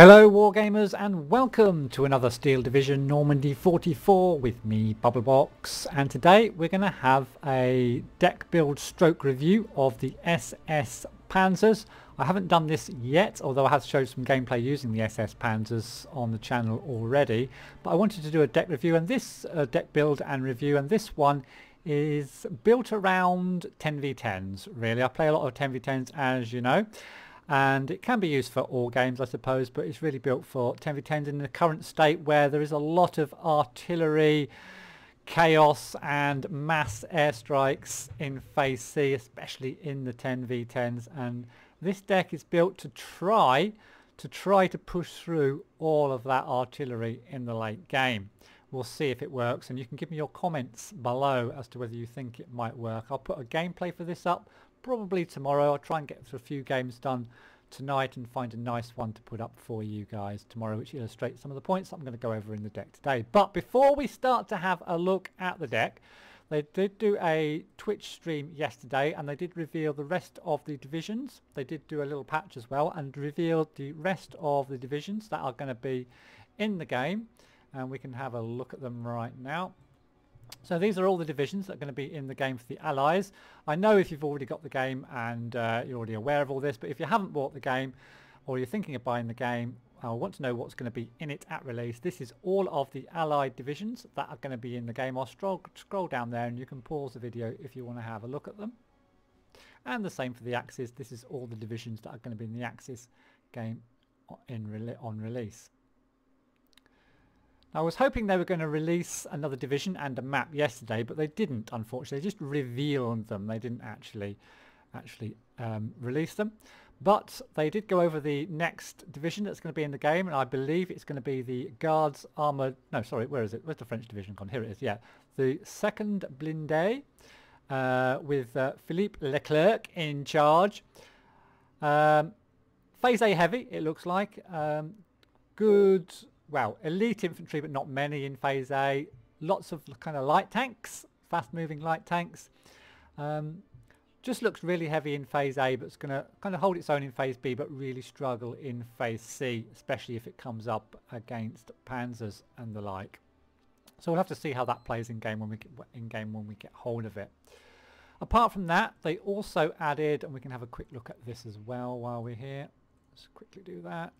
Hello Wargamers and welcome to another Steel Division Normandy 44 with me, Bubblebox, and today we're going to have a deck build stroke review of the SS Panthers. I haven't done this yet, although I have showed some gameplay using the SS Panthers on the channel already, but I wanted to do a deck review and this deck build and review, and this one is built around 10v10s really. I play a lot of 10v10s, as you know, and it can be used for all games I suppose, but it's really built for 10v10s in the current state where there is a lot of artillery chaos and mass airstrikes in phase C, especially in the 10v10s, and this deck is built to try to push through all of that artillery in the late game. We'll see if it works, and you can give me your comments below as to whether you think it might work. I'll put a gameplay for this up probably tomorrow. I'll try and get through a few games done tonight and find a nice one to put up for you guys tomorrow, which illustrates some of the points I'm going to go over in the deck today. But before we start to have a look at the deck, they did do a Twitch stream yesterday and they did reveal the rest of the divisions. They did do a little patch as well and revealed the rest of the divisions that are going to be in the game, and we can have a look at them right now. So these are all the divisions that are going to be in the game for the Allies. I know if you've already got the game and you're already aware of all this, but if you haven't bought the game or you're thinking of buying the game or want to know what's going to be in it at release, this is all of the Allied divisions that are going to be in the game. I'll scroll down there and you can pause the video if you want to have a look at them. And the same for the Axis. This is all the divisions that are going to be in the Axis game on release. I was hoping they were going to release another division and a map yesterday, but they didn't, unfortunately. They just revealed them. They didn't actually release them. But they did go over the next division that's going to be in the game, and I believe it's going to be the Guards Armour... No, sorry, where is it? Where's the French division gone? Here it is, yeah. The 2nd Blindé with Philippe Leclerc in charge. Phase A heavy, it looks like. Good... Well, elite infantry, but not many in phase A. Lots of kind of light tanks, fast-moving light tanks. Just looks really heavy in phase A, but it's going to kind of hold its own in phase B, but really struggle in phase C, especially if it comes up against Panzers and the like. So we'll have to see how that plays in game when we get hold of it. Apart from that, they also added, and we can have a quick look at this as well while we're here. Let's quickly do that.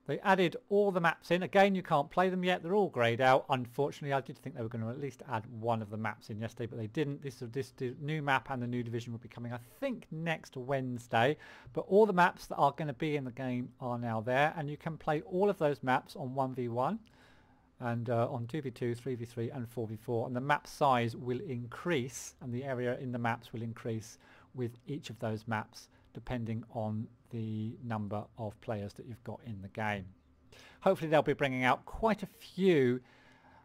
They added all the maps in. Again, you can't play them yet. They're all greyed out. Unfortunately, I did think they were going to at least add one of the maps in yesterday, but they didn't. This new map and the new division will be coming, I think, next Wednesday. But all the maps that are going to be in the game are now there, and you can play all of those maps on 1v1 and on 2v2, 3v3 and 4v4. And the map size will increase, and the area in the maps will increase with each of those maps, depending on the number of players that you've got in the game. Hopefully they'll be bringing out quite a few,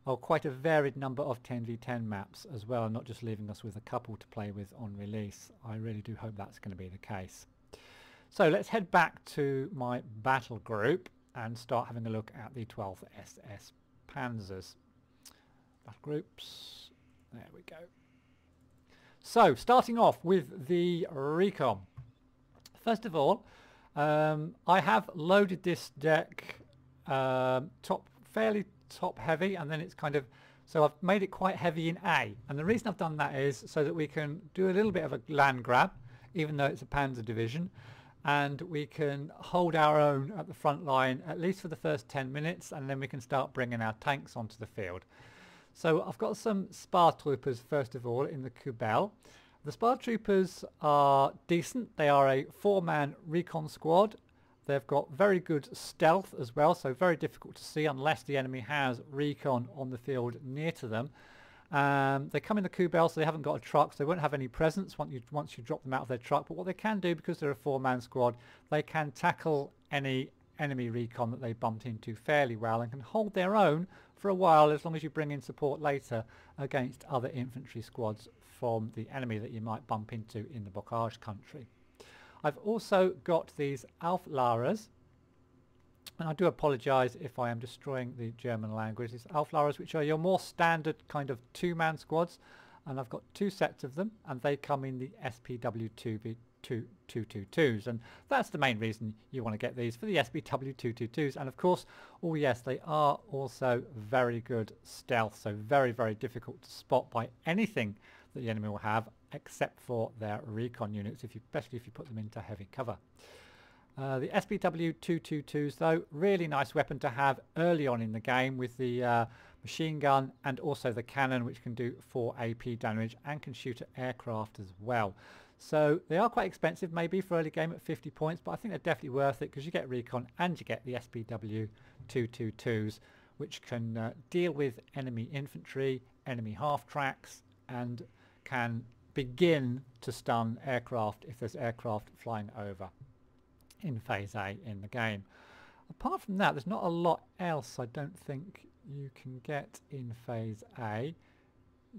or quite a varied number of 10v10 maps as well, and not just leaving us with a couple to play with on release. I really do hope that's going to be the case. So let's head back to my battle group and start having a look at the 12th SS Panzers. Battle groups, there we go. So starting off with the Recon. First of all, I have loaded this deck fairly top heavy, and then it's kind of, so I've made it quite heavy in A, and the reason I've done that is so that we can do a little bit of a land grab, even though it's a Panzer division, and we can hold our own at the front line at least for the first 10 minutes, and then we can start bringing our tanks onto the field. So I've got some Spar Troopers first of all in the Kubel. The Spar Troopers are decent. They are a 4-man recon squad. They've got very good stealth as well, so very difficult to see unless the enemy has recon on the field near to them. They come in the Kubel, so they haven't got a truck, so they won't have any presence once you drop them out of their truck. But what they can do, because they're a 4-man squad, they can tackle any enemy recon that they bumped into fairly well and can hold their own for a while, as long as you bring in support later against other infantry squads from the enemy that you might bump into in the Bocage country. I've also got these Auflaras, and I do apologise if I am destroying the German language. These Auflaras, which are your more standard kind of 2-man squads. and I've got 2 sets of them, and they come in the SPW222s, and that's the main reason you want to get these, for the SPW222s. And of course, oh yes, they are also very good stealth, so very, very difficult to spot by anything that the enemy will have except for their recon units, especially if you put them into heavy cover. The SPW222s though, really nice weapon to have early on in the game with the machine gun and also the cannon, which can do 4 AP damage and can shoot at aircraft as well. So they are quite expensive maybe for early game at 50 points, but I think they're definitely worth it because you get recon and you get the SPW222s, which can deal with enemy infantry, enemy half tracks, and can begin to stun aircraft if there's aircraft flying over in phase A in the game. Apart from that, there's not a lot else I don't think you can get in phase A.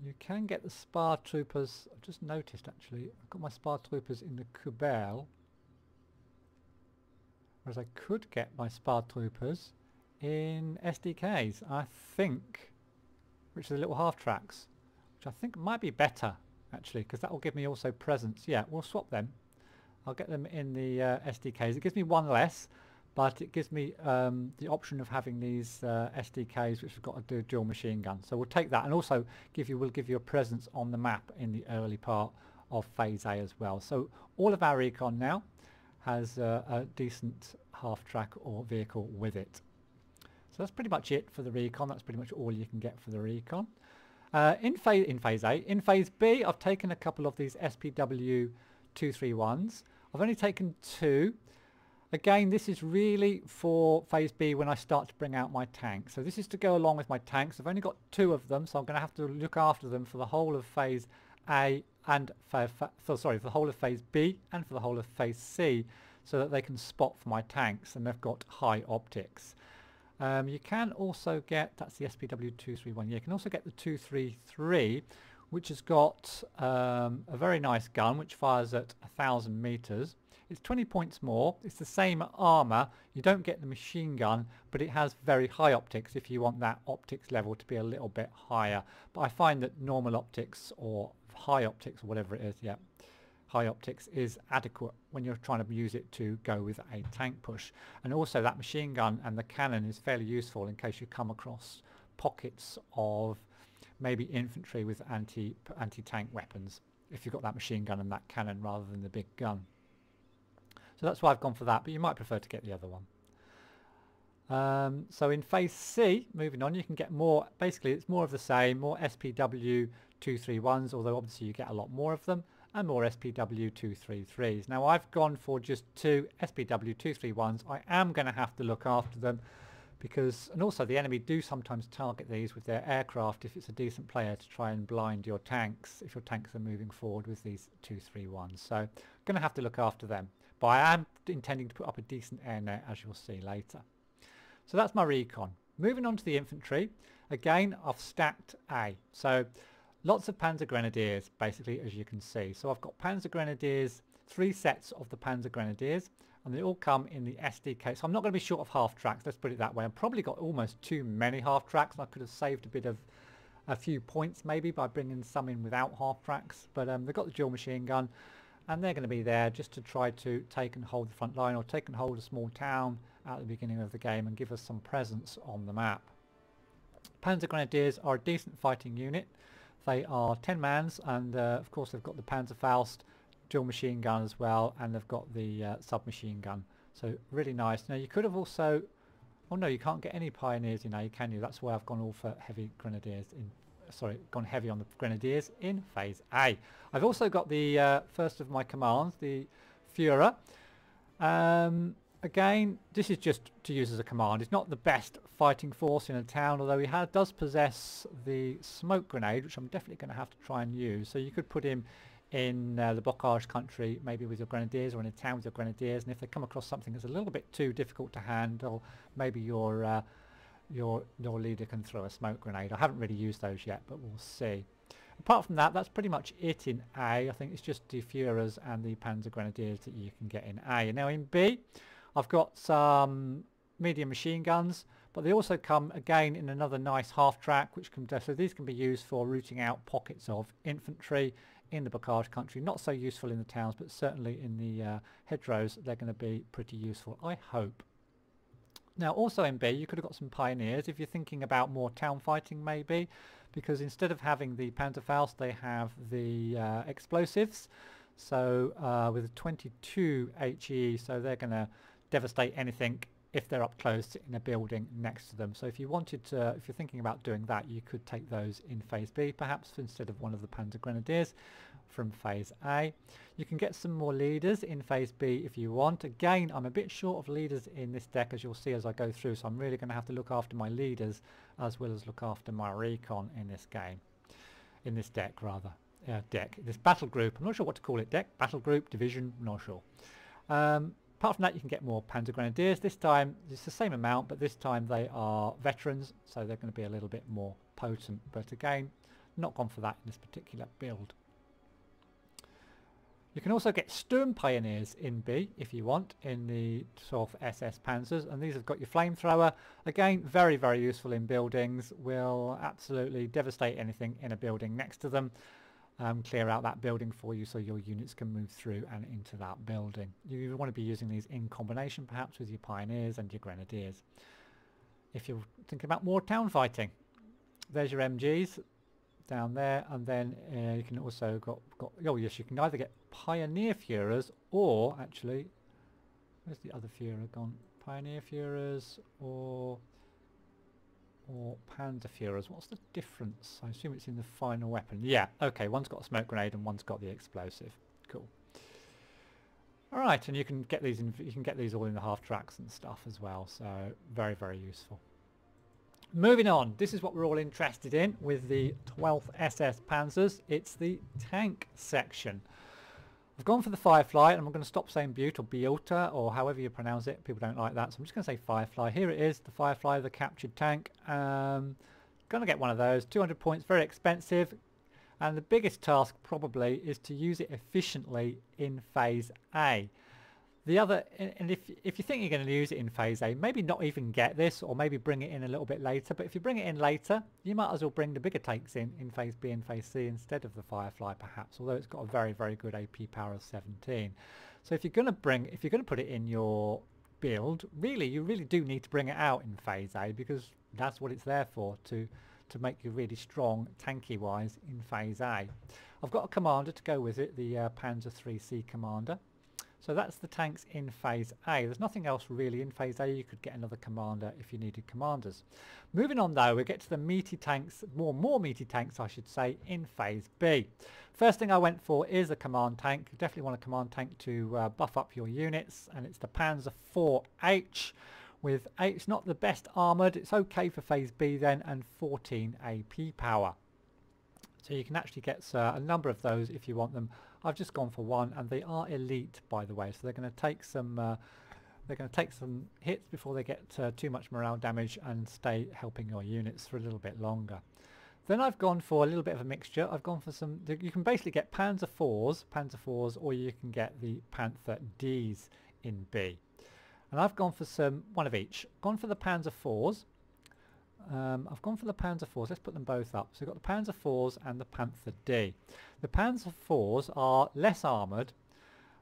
You can get the spar troopers. I've just noticed actually I've got my spar troopers in the Kubel, whereas I could get my spar troopers in SDKs, I think, which are the little half tracks, which I think might be better actually, because that will give me also presence. Yeah, we'll swap them. I'll get them in the SDKs. It gives me 1 less, but it gives me the option of having these SDKs which have got a dual machine gun. So we'll take that, and also will give you a presence on the map in the early part of phase A as well. So all of our recon now has a decent half track or vehicle with it. So that's pretty much it for the recon. That's pretty much all you can get for the recon. In phase A. In phase B, I've taken a couple of these SPW231s. I've only taken 2. Again, this is really for phase B when I start to bring out my tanks. So this is to go along with my tanks. I've only got 2 of them, so I'm going to have to look after them for the whole of phase A and for the whole of phase B and for the whole of phase C, so that they can spot for my tanks and they've got high optics. You can also get, that's the SPW231, you can also get the 233, which has got a very nice gun which fires at 1,000 meters. It's 20 points more. It's the same armour. You don't get the machine gun, but it has very high optics if you want that optics level to be a little bit higher. But I find that normal optics or high optics or whatever it is, yeah, high optics is adequate when you're trying to use it to go with a tank push. And also that machine gun and the cannon is fairly useful in case you come across pockets of maybe infantry with anti-tank weapons, if you've got that machine gun and that cannon rather than the big gun. So that's why I've gone for that, but you might prefer to get the other one. So in phase C, moving on, you can get more, basically it's more of the same, more SPW231s, although obviously you get a lot more of them, and more SPW233s. Now I've gone for just 2 SPW231s. I am going to have to look after them, because, and also the enemy do sometimes target these with their aircraft if it's a decent player, to try and blind your tanks if your tanks are moving forward with these 231s. So I'm going to have to look after them, but I am intending to put up a decent air net, as you'll see later. So that's my recon. Moving on to the infantry, again I've stacked A. So lots of Panzer Grenadiers basically, as you can see. So I've got Panzer Grenadiers, 3 sets of the Panzer Grenadiers, and they all come in the SDK. So I'm not going to be short of half tracks, let's put it that way. I've probably got almost too many half tracks, and I could have saved a few points maybe by bringing some in without half tracks. But they've got the dual machine gun, and they're going to be there just to try to take and hold the front line, or take and hold a small town at the beginning of the game and give us some presence on the map. Panzer Grenadiers are a decent fighting unit. They are 10 mans, and of course they've got the Panzerfaust dual machine gun as well, and they've got the submachine gun. So really nice. Now you could have also, oh no, you can't get any pioneers in A, can you? That's why I've gone all for heavy grenadiers in, sorry, gone heavy on the grenadiers in phase A. I've also got the first of my commands, the Führer. Again, this is just to use as a command. It's not the best fighting force in a town, although he does possess the smoke grenade, which I'm definitely going to have to try and use. So you could put him in the blockage country, maybe with your grenadiers, or in a town with your grenadiers, and if they come across something that's a little bit too difficult to handle, maybe your leader can throw a smoke grenade. I haven't really used those yet, but we'll see. Apart from that, that's pretty much it in A. I think it's just the Führers and the Panzer Grenadiers that you can get in A. Now in B, I've got some medium machine guns, but they also come again in another nice half track, which can, so these can be used for rooting out pockets of infantry in the Bocage country. Not so useful in the towns, but certainly in the hedgerows they're going to be pretty useful, I hope. Now also in B you could have got some pioneers if you're thinking about more town fighting maybe, because instead of having the Panzerfaust they have the explosives, so with 22 HE, so they're going to devastate anything if they're up close in a building next to them. So if you wanted to, if you're thinking about doing that, you could take those in phase B perhaps instead of one of the Panzer Grenadiers from phase A. You can get some more leaders in phase B if you want. Again, I'm a bit short of leaders in this deck, as you'll see as I go through, so I'm really going to have to look after my leaders as well as look after my recon in this game, in this deck rather. This battle group, I'm not sure what to call it, deck, battle group, division, not sure. Apart from that you can get more Panzer Grenadiers. This time it's the same amount, but this time they are veterans, so they're going to be a little bit more potent, but again not gone for that in this particular build. You can also get Sturm Pioneers in B if you want, in the sort of SS Panzers, and these have got your flamethrower. Again, very very useful in buildings, will absolutely devastate anything in a building next to them. Clear out that building for you so your units can move through and into that building. You want to be using these in combination perhaps with your pioneers and your grenadiers. If you're thinking about more town fighting, there's your MGs down there, and then you can also got oh yes, you can either get Pioneer Führers or actually, where's the other Führer gone? Pioneer Führers or Panzer Führers. What's the difference? I assume it's in the final weapon. Yeah, okay, one's got a smoke grenade and one's got the explosive. Cool. Alright, and you can get these in, you can get these all in the half tracks and stuff as well, so very very useful. Moving on, this is what we're all interested in with the 12th SS Panzers. It's the tank section. I've gone for the Firefly, and I'm going to stop saying Butte or Biota or however you pronounce it. People don't like that, so I'm just going to say Firefly. Here it is, the Firefly, the captured tank. Going to get one of those. 200 points, very expensive, and the biggest task probably is to use it efficiently in phase A. The other, and if you think you're going to use it in phase A, maybe not even get this, or maybe bring it in a little bit later. But if you bring it in later, you might as well bring the bigger tanks in phase B and phase C instead of the Firefly perhaps, although it's got a very very good AP power of 17. So if you're going to put it in your build, you really do need to bring it out in phase A, because that's what it's there for, to make you really strong tanky wise in phase A. I've got a commander to go with it, the Panzer 3C commander. So that's the tanks in phase A. There's nothing else really in phase A. You could get another commander if you needed commanders. Moving on though, we get to the meaty tanks, more meaty tanks I should say, in phase B. First thing I went for is a command tank. You definitely want a command tank to buff up your units, and it's the Panzer 4H with it's not the best armoured. It's okay for phase B then, and 14 AP power. So you can actually get a number of those if you want them. I've just gone for one, and they are elite by the way, so they're going to take some hits before they get too much morale damage and stay helping your units for a little bit longer. Then I've gone for a little bit of a mixture. I've gone for some, you can basically get Panzer 4s, or you can get the Panther Ds in B. And I've gone for one of each. Gone for the Panzer 4s. I've gone for the Panzer 4s. Let's put them both up. So we've got the Panzer 4s and the Panther D. The Panzer 4s are less armoured,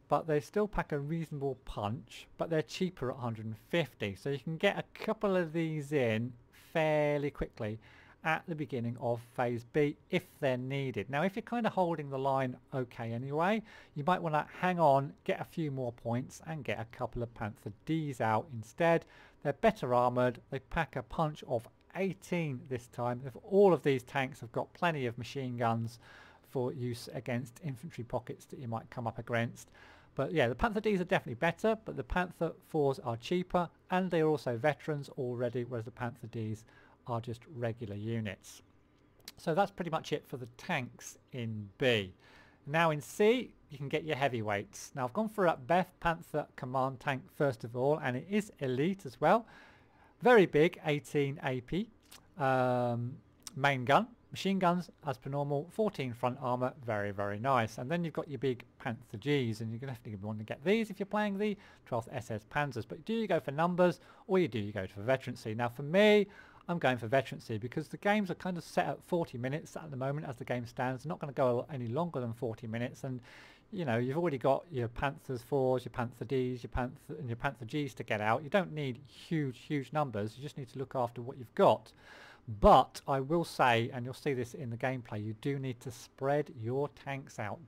but they still pack a reasonable punch, but they're cheaper at 150. So you can get a couple of these in fairly quickly at the beginning of phase B if they're needed. Now if you're kind of holding the line okay anyway, you might want to hang on, get a few more points and get a couple of Panther Ds out instead. They're better armoured, they pack a punch of 18 this time. If all of these tanks have got plenty of machine guns for use against infantry pockets that you might come up against. But yeah, the Panther Ds are definitely better, but the Panther 4s are cheaper, and they're also veterans already, whereas the Panther Ds are just regular units. So that's pretty much it for the tanks in B. Now in C you can get your heavyweights. Now I've gone for a Beth Panther command tank first of all, and it is elite as well. Very big, 18 AP, main gun, Machine guns, as per normal, 14 front armour, very, very nice. And then you've got your big Panther Gs, and you're going to definitely want to get these if you're playing the 12th SS Panzers. But do you go for numbers, or you go for veterancy? Now for me, I'm going for veterancy because the games are kind of set at 40 minutes at the moment as the game stands. It's not going to go any longer than 40 minutes, and you know, you've already got your Panthers 4s, your Panther Ds, your Panther Gs to get out. You don't need huge numbers, you just need to look after what you've got. But I will say, and you'll see this in the gameplay, you do need to spread your tanks out.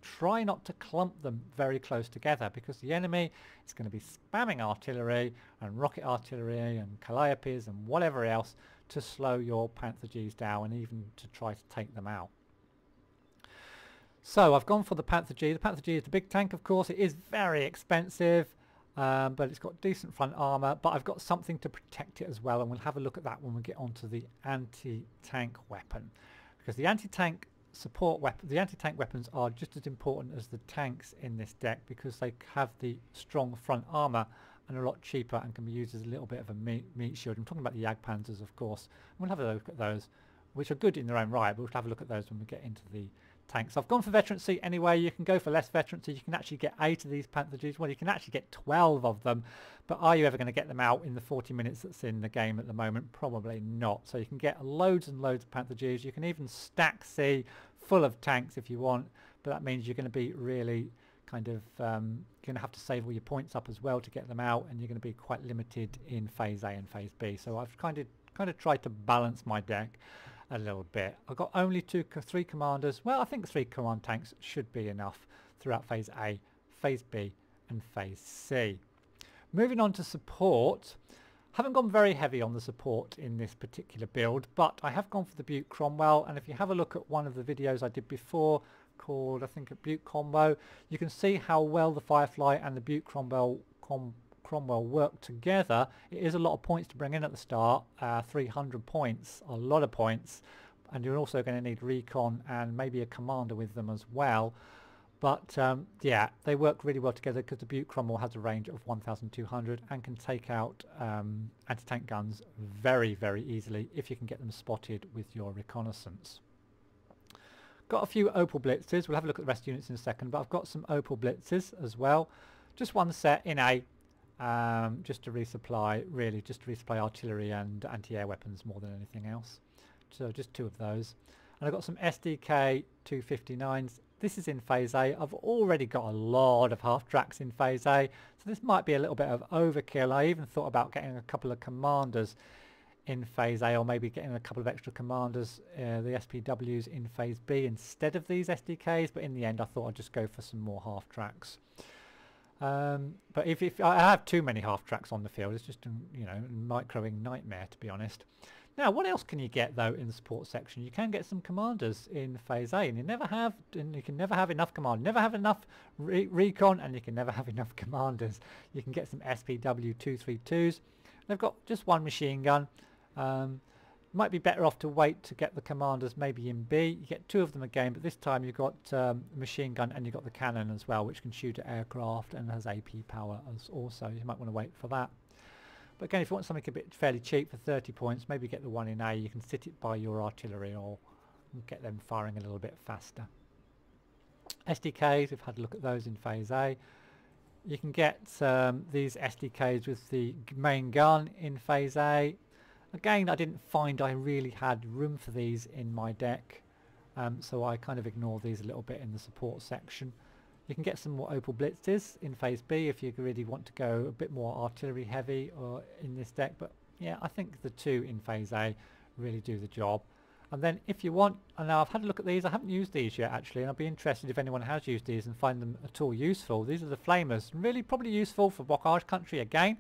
Try not to clump them very close together, because the enemy is going to be spamming artillery and rocket artillery and calliopes and whatever else to slow your Panther Gs down and even to try to take them out. So I've gone for the Panther G. The Panther G is the big tank, of course. It is very expensive, but it's got decent front armour, but I've got something to protect it as well, and we'll have a look at that when we get onto the anti-tank weapon, because the anti-tank weapons are just as important as the tanks in this deck, because they have the strong front armour and are a lot cheaper and can be used as a little bit of a meat shield. I'm talking about the Panthers, of course. We'll have a look at those, which are good in their own right, but we'll have a look at those when we get into the tanks. I've gone for veterancy anyway. You can go for less veterancy. You can actually get 8 of these Panther Gs. Well, you can actually get 12 of them, but are you ever going to get them out in the 40 minutes that's in the game at the moment? Probably not. So you can get loads and loads of Panther Gs. You can even stack C full of tanks if you want, but that means you're going to be really kind of going to have to save all your points up as well to get them out, and you're going to be quite limited in phase A and phase B. So I've kind of tried to balance my deck a little bit. I've got only 3 commanders. Well, I think 3 command tanks should be enough throughout phase A, phase B and phase C. Moving on to support. Haven't gone very heavy on the support in this particular build, but I have gone for the Butte Cromwell, and if you have a look at one of the videos I did before called, I think, a Butte Combo, you can see how well the Firefly and the Butte Cromwell work together. It is a lot of points to bring in at the start, 300 points, a lot of points, and you're also going to need Recon and maybe a commander with them as well. But yeah, they work really well together because the Butte Cromwell has a range of 1,200 and can take out anti-tank guns very, very easily if you can get them spotted with your reconnaissance. Got a few Opal Blitzes. We'll have a look at the rest of the units in a second, but I've got some Opal Blitzes as well. Just one set in A, just to resupply, really just to resupply artillery and anti-air weapons more than anything else. So just 2 of those. And I've got some SDK 259s. This is in phase A. I've already got a lot of half tracks in phase A, so this might be a little bit of overkill. I even thought about getting a couple of commanders in phase A, or maybe getting a couple of extra commanders, the SPWs in phase B instead of these SDKs, but in the end I thought I'd just go for some more half tracks. But if I have too many half tracks on the field, it's just a, you know, microing nightmare, to be honest. Now, what else can you get though in the support section? You can get some commanders in phase A, and you can never have enough command, never have enough recon, and you can never have enough commanders. You can get some SPW 232s. They've got just 1 machine gun. Might be better off to wait to get the commanders maybe in B. You get 2 of them again, but this time you've got machine gun and you've got the cannon as well, which can shoot at aircraft and has AP power as also. You might want to wait for that. But again, if you want something a bit fairly cheap for 30 points, maybe get the one in A. You can sit it by your artillery or get them firing a little bit faster. SDKs, we've had a look at those in phase A. You can get these SDKs with the main gun in phase A. Again, I didn't find I really had room for these in my deck, so I kind of ignored these a little bit in the support section. You can get some more Opal Blitzes in phase B if you really want to go a bit more artillery heavy or in this deck, but yeah, I think the 2 in phase A really do the job. And then if you want, and now I've had a look at these, I haven't used these yet actually, and I'd be interested if anyone has used these and find them at all useful. These are the Flamers, really probably useful for blockage country again,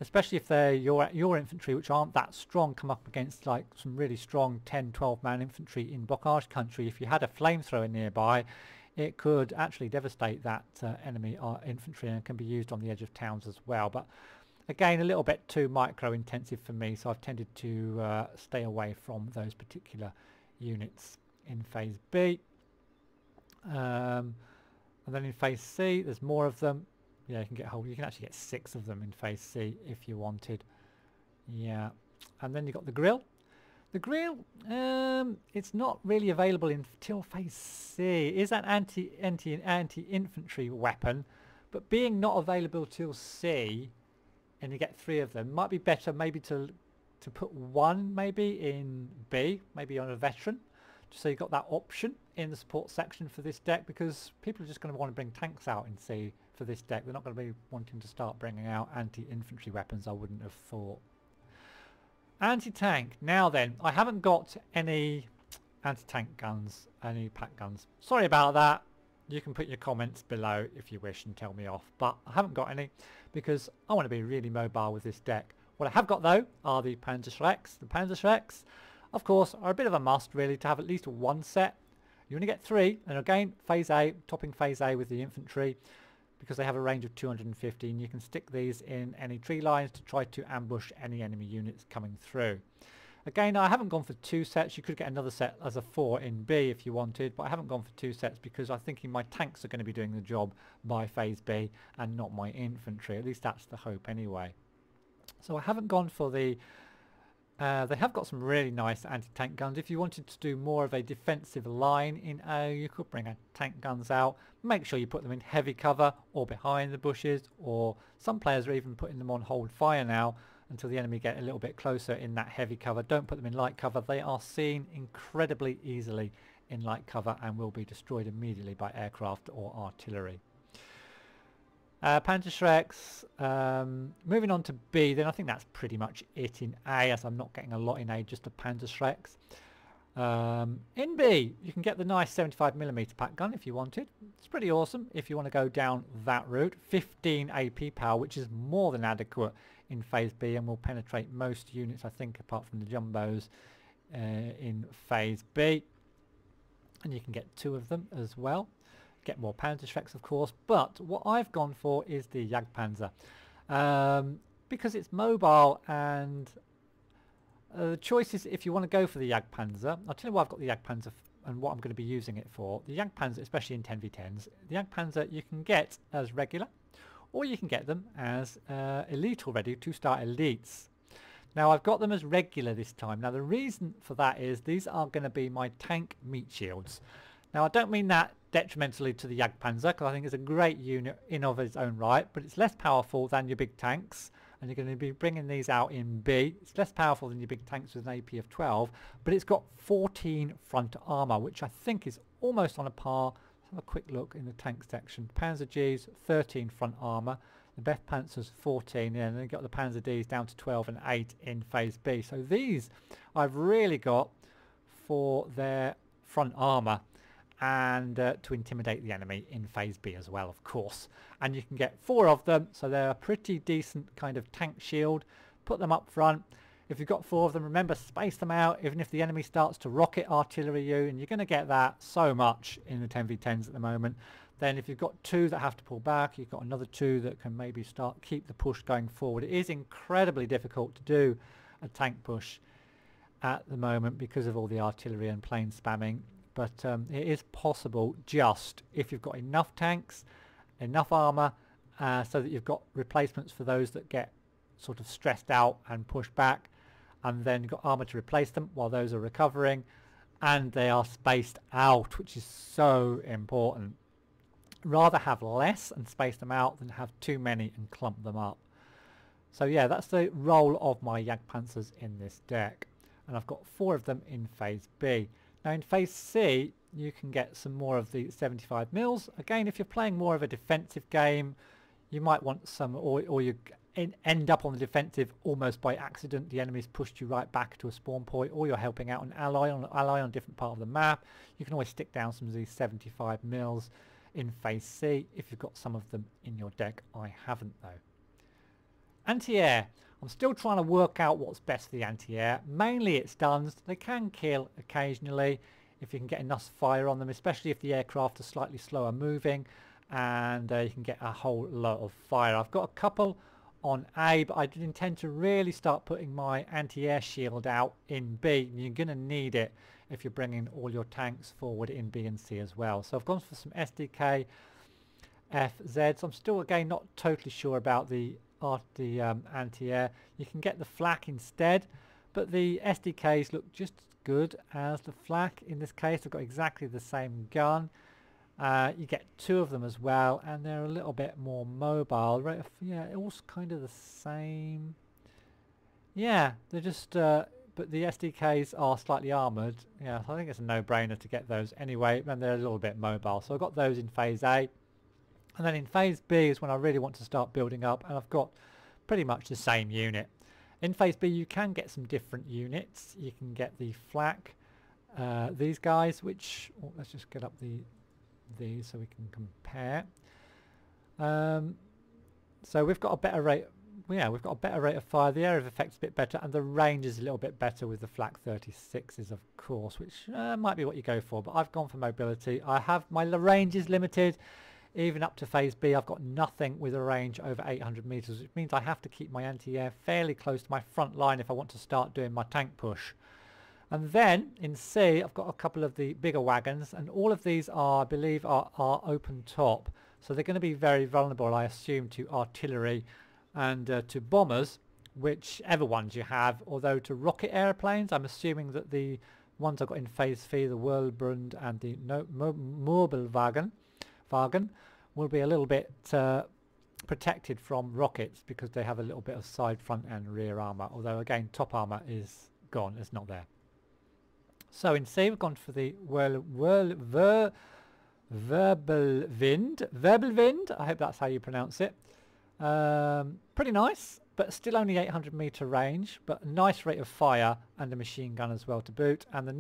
especially if they're your infantry, which aren't that strong, come up against like some really strong 10-12 man infantry in blockage country. If you had a flamethrower nearby, it could actually devastate that enemy infantry, and can be used on the edge of towns as well. But again, a little bit too micro intensive for me, so I've tended to stay away from those particular units in phase B. And then in phase C, there's more of them. Yeah, you can actually get 6 of them in phase C if you wanted. Yeah, and then you've got the grill. The grill, it's not really available until phase C. It is an anti-infantry weapon, but being not available till C, and you get 3 of them, might be better maybe to put one maybe in B, maybe on a veteran, just so you've got that option in the support section for this deck, because people are just going to want to bring tanks out in C for this deck. They're not going to be wanting to start bringing out anti-infantry weapons, I wouldn't have thought. Anti-tank. Now then, I haven't got any anti-tank guns, any pack guns. Sorry about that. You can put your comments below if you wish and tell me off. But I haven't got any because I want to be really mobile with this deck. What I have got though are the Panzer. The Panzer, of course, are a bit of a must really to have at least one set. You only get 3, and again, phase A, topping phase A with the infantry, because they have a range of 250, and you can stick these in any tree lines to try to ambush any enemy units coming through. Again, I haven't gone for 2 sets. You could get another set as a 4 in B if you wanted, but I haven't gone for 2 sets because I'm thinking my tanks are going to be doing the job by phase B and not my infantry. At least that's the hope anyway. So I haven't gone for the... they have got some really nice anti-tank guns. If you wanted to do more of a defensive line in A, you could bring tank guns out. Make sure you put them in heavy cover or behind the bushes, or some players are even putting them on hold fire now until the enemy get a little bit closer in that heavy cover. Don't put them in light cover. They are seen incredibly easily in light cover and will be destroyed immediately by aircraft or artillery. Panzer. Moving on to B, then I think that's pretty much it in A, as I'm not getting a lot in A, just the Panzer. In B, you can get the nice 75mm pack gun if you wanted. It's pretty awesome if you want to go down that route. 15 AP power, which is more than adequate in phase B and will penetrate most units, I think, apart from the jumbos in phase B. And you can get 2 of them as well. Get more Panzer, of course, but what I've gone for is the Jagdpanzer, because it's mobile, and the choice is if you want to go for the Jagdpanzer. I'll tell you why I've got the Jagdpanzer and what I'm going to be using it for. The Jagdpanzer, especially in 10v10s, the Jagdpanzer you can get as regular, or you can get them as elite already, 2-star elites. Now I've got them as regular this time. Now the reason for that is these are going to be my tank meat shields. Now I don't mean that detrimentally to the Jagdpanzer, because I think it's a great unit in of its own right, but it's less powerful than your big tanks, and you're going to be bringing these out in B. It's less powerful than your big tanks with an AP of 12, but it's got 14 front armour, which I think is almost on a par. Let's have a quick look in the tank section. Panzer G's 13 front armour, the Beth Panzer's 14, and then you've got the Panzer D's down to 12 and 8 in phase B. So these I've really got for their front armour, and to intimidate the enemy in phase B as well, of course. And you can get 4 of them, so they're a pretty decent kind of tank shield. Put them up front. If you've got 4 of them, remember, space them out, even if the enemy starts to rocket artillery you, and you're going to get that so much in the 10v10s at the moment. Then if you've got 2 that have to pull back, you've got another 2 that can maybe keep the push going forward. It is incredibly difficult to do a tank push at the moment because of all the artillery and plane spamming. But it is possible just if you've got enough tanks, enough armour, so that you've got replacements for those that get sort of stressed out and pushed back, and then you've got armour to replace them while those are recovering, and they are spaced out, which is so important. Rather have less and space them out than have too many and clump them up. So yeah, that's the role of my Jagdpanzers in this deck, and I've got 4 of them in phase B. Now in phase C you can get some more of the 75mm. Again, if you're playing more of a defensive game, you might want some, or you end up on the defensive almost by accident. The enemy's pushed you right back to a spawn point, or you're helping out an ally on a different part of the map. You can always stick down some of these 75mm in phase C if you've got some of them in your deck. I haven't though. Anti-air. I'm still trying to work out what's best for the anti-air. Mainly it's stuns. They can kill occasionally if you can get enough fire on them, especially if the aircraft are slightly slower moving, and you can get a whole lot of fire. I've got a couple on A, but I did intend to really start putting my anti-air shield out in B. You're going to need it if you're bringing all your tanks forward in B and C as well. So I've gone for some SDK FZs. I'm still again not totally sure about the anti-air. You can get the flak instead, but the SDKs look just as good as the flak. In this case, they've got exactly the same gun. You get 2 of them as well, and they're a little bit more mobile. Right? Yeah, all's kind of the same. Yeah, they're just, but the SDKs are slightly armoured. Yeah, so I think it's a no-brainer to get those anyway, and they're a little bit mobile. So I got those in Phase A. And then in Phase B is when I really want to start building up, and I've got pretty much the same unit. In Phase B you can get some different units. You can get the flak, these guys, which, oh, let's just get up these so we can compare. So we've got a better rate. Yeah, we've got a better rate of fire. The area of effect is a bit better, and the range is a little bit better with the flak 36s, of course, which might be what you go for. But I've gone for mobility. I have my range is limited. Even up to Phase B, I've got nothing with a range over 800 meters, which means I have to keep my anti-air fairly close to my front line if I want to start doing my tank push. And then in C, I've got a couple of the bigger wagons, and all of these are, I believe, are open top. So they're going to be very vulnerable, I assume, to artillery and to bombers, whichever ones you have. Although to rocket airplanes, I'm assuming that the ones I've got in Phase 3, the Whirlbrund and the Mobilwagen, will be a little bit protected from rockets because they have a little bit of side, front and rear armour. Although again, top armour is gone, it's not there. So in C we've gone for the Wirbelwind, I hope that's how you pronounce it. Pretty nice, but still only 800 meter range, but a nice rate of fire and a machine gun as well to boot. And the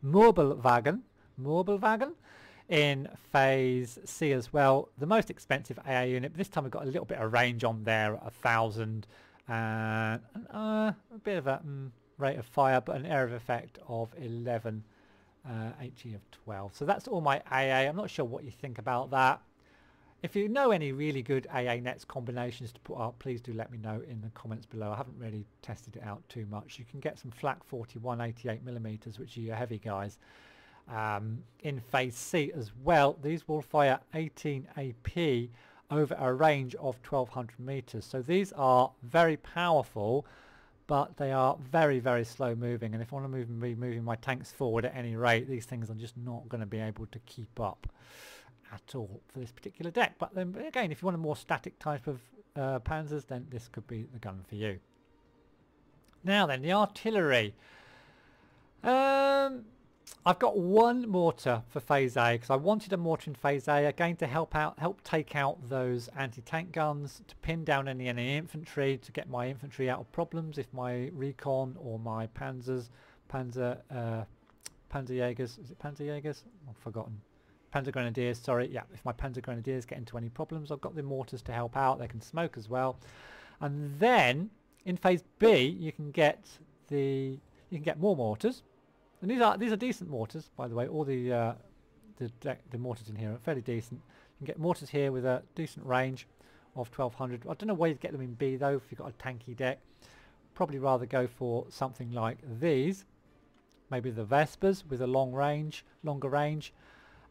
Mobilwagen in Phase C as well, the most expensive AA unit, but this time we've got a little bit of range on there, 1,000, and a bit of a rate of fire, but an area of effect of 11, HE of 12. So that's all my AA. I'm not sure what you think about that. If you know any really good AA nets combinations to put up, please do let me know in the comments below. I haven't really tested it out too much. You can get some flak 41 88mm, which are your heavy guys, in Phase C as well. These will fire 18 AP over a range of 1200 meters. So these are very powerful, but they are very, very slow moving. And if I want to be moving my tanks forward at any rate, these things are just not going to be able to keep up at all for this particular deck. But then again, if you want a more static type of Panzers, then this could be the gun for you. Now then, the artillery. I've got one mortar for Phase A because I wanted a mortar in Phase A again to help take out those anti-tank guns, to pin down any infantry, to get my infantry out of problems if my Recon or my Panzers, Panzerjägers, is it Panzerjägers? I've forgotten. Panzer Grenadiers, sorry, yeah, if my Panzer Grenadiers get into any problems, I've got the mortars to help out. They can smoke as well. And then in Phase B, you can get more mortars. And these are decent mortars, by the way. All the mortars in here are fairly decent. You can get mortars here with a decent range of 1200. I don't know where you'd get them in B though if you've got a tanky deck. Probably rather go for something like these. Maybe the Vespers with a longer range.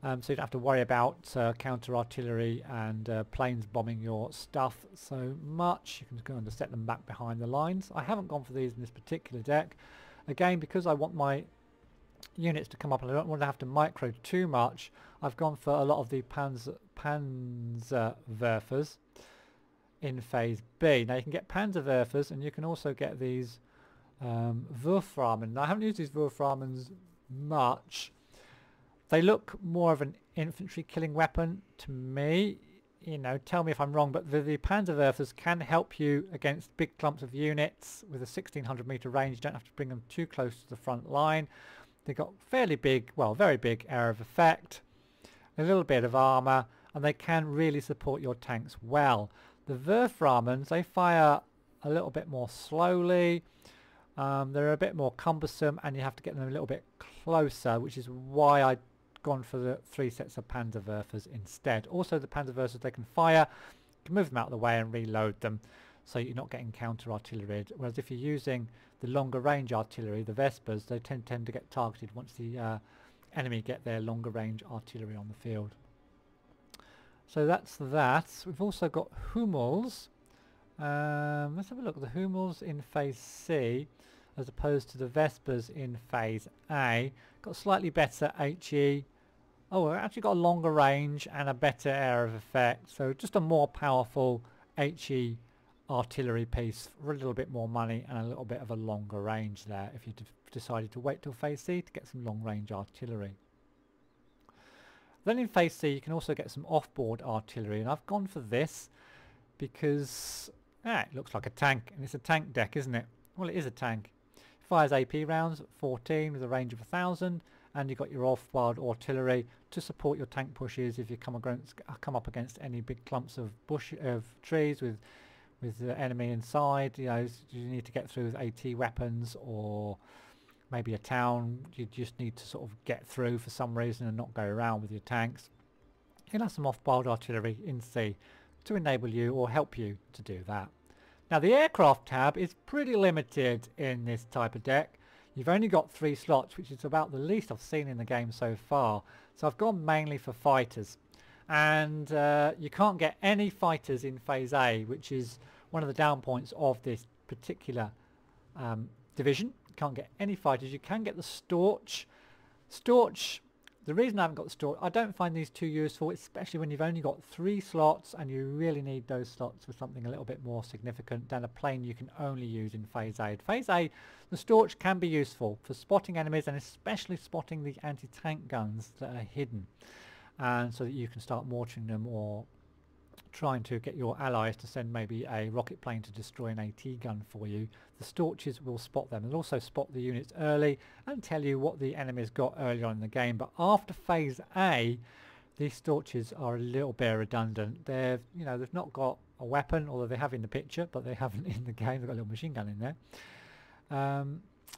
So you don't have to worry about counter artillery and planes bombing your stuff so much. You can go and set them back behind the lines. I haven't gone for these in this particular deck. Again, because I want my units to come up and I don't want to have to micro too much, I've gone for a lot of the Panzerwerfers in Phase B. Now you can get Panzerwerfers and you can also get these Wurfrahmen. Now I haven't used these Wurfrahmens much. They look more of an infantry killing weapon to me. You know, tell me if I'm wrong, but the Panzerwerfers can help you against big clumps of units with a 1600 meter range. You don't have to bring them too close to the front line. They've got fairly big, well, very big area of effect, a little bit of armour, and they can really support your tanks well. The Wurfrahmens, they fire a little bit more slowly. They're a bit more cumbersome, and you have to get them a little bit closer, which is why I've gone for the 3 sets of Panzerwerfers instead. Also, the Panzerwerfers, they can fire, you can move them out of the way and reload them, so you're not getting counter-artillery. Whereas if you're using the longer range artillery, the Vespers, they tend to get targeted once the enemy get their longer range artillery on the field. So that's that. We've also got Hummels. Let's have a look at the Hummels in Phase C. as opposed to the Vespers in Phase A. Got slightly better HE. Oh, we've actually got a longer range and a better area of effect. So just a more powerful HE artillery piece for a little bit more money and a little bit of a longer range there if you decided to wait till Phase C to get some long range artillery. Then in Phase C you can also get some off-board artillery, and I've gone for this because it looks like a tank, and it's a tank deck, isn't it? Well, it is a tank. It fires AP rounds at 14 with a range of 1,000, and you've got your off-board artillery to support your tank pushes if you come up against any big clumps of trees with the enemy inside. You know, you need to get through with AT weapons, or maybe a town you just need to sort of get through for some reason and not go around with your tanks. You'll have some off-board artillery in C to enable you or help you to do that. Now the aircraft tab is pretty limited in this type of deck. You've only got 3 slots, which is about the least I've seen in the game so far. So I've gone mainly for fighters. And you can't get any fighters in Phase A, which is one of the down points of this particular division. You can't get any fighters. You can get the Storch. Storch, the reason I haven't got the Storch, I don't find these too useful, especially when you've only got 3 slots and you really need those slots for something a little bit more significant than a plane you can only use in Phase A. In Phase A, the Storch can be useful for spotting enemies and especially spotting the anti-tank guns that are hidden, and so that you can start mortaring them or trying to get your allies to send maybe a rocket plane to destroy an AT gun for you. The Storches will spot them. They'll also spot the units early and tell you what the enemy's got early on in the game. But after Phase A, these Storches are a little bit redundant. They've not got a weapon, although they have in the picture, but they haven't in the game. They've got a little machine gun in there.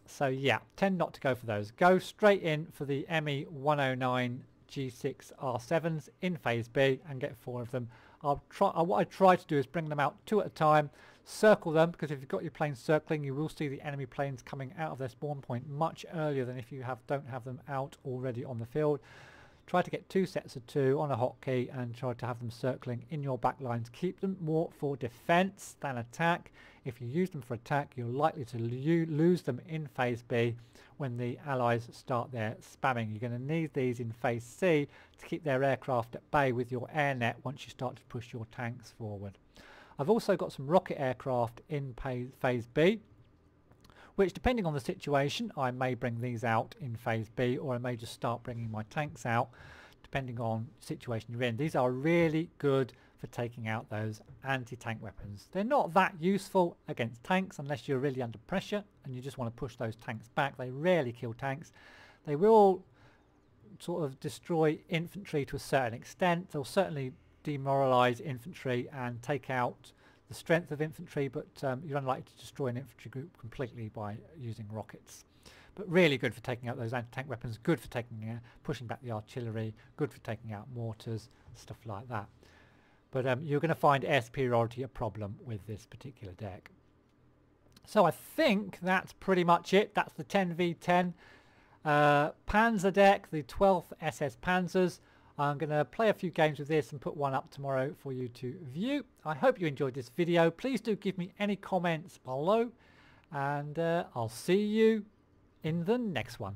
So yeah, tend not to go for those. Go straight in for the ME 109 G6 R7s in Phase B and get 4 of them. What I try to do is bring them out 2 at a time, circle them, because if you've got your planes circling you will see the enemy planes coming out of their spawn point much earlier than if you don't have them out already on the field. Try to get 2 sets of 2 on a hotkey and try to have them circling in your back lines. Keep them more for defense than attack. If you use them for attack, you're likely to lose them in Phase B when the allies start their spamming. You're going to need these in Phase C to keep their aircraft at bay with your air net once you start to push your tanks forward. I've also got some rocket aircraft in Phase B, which, depending on the situation, I may bring these out in Phase B, or I may just start bringing my tanks out depending on the situation you're in. These are really good for taking out those anti-tank weapons. They're not that useful against tanks unless you're really under pressure and you just want to push those tanks back. They rarely kill tanks. They will sort of destroy infantry to a certain extent. They'll certainly demoralize infantry and take out the strength of infantry, but you're unlikely to destroy an infantry group completely by using rockets. But really good for taking out those anti-tank weapons, good for pushing back the artillery, good for taking out mortars, stuff like that. But you're going to find air superiority a problem with this particular deck. So I think that's pretty much it. That's the 10v10 Panzer deck, the 12th SS Panzers. I'm going to play a few games with this and put one up tomorrow for you to view. I hope you enjoyed this video. Please do give me any comments below, and I'll see you in the next one.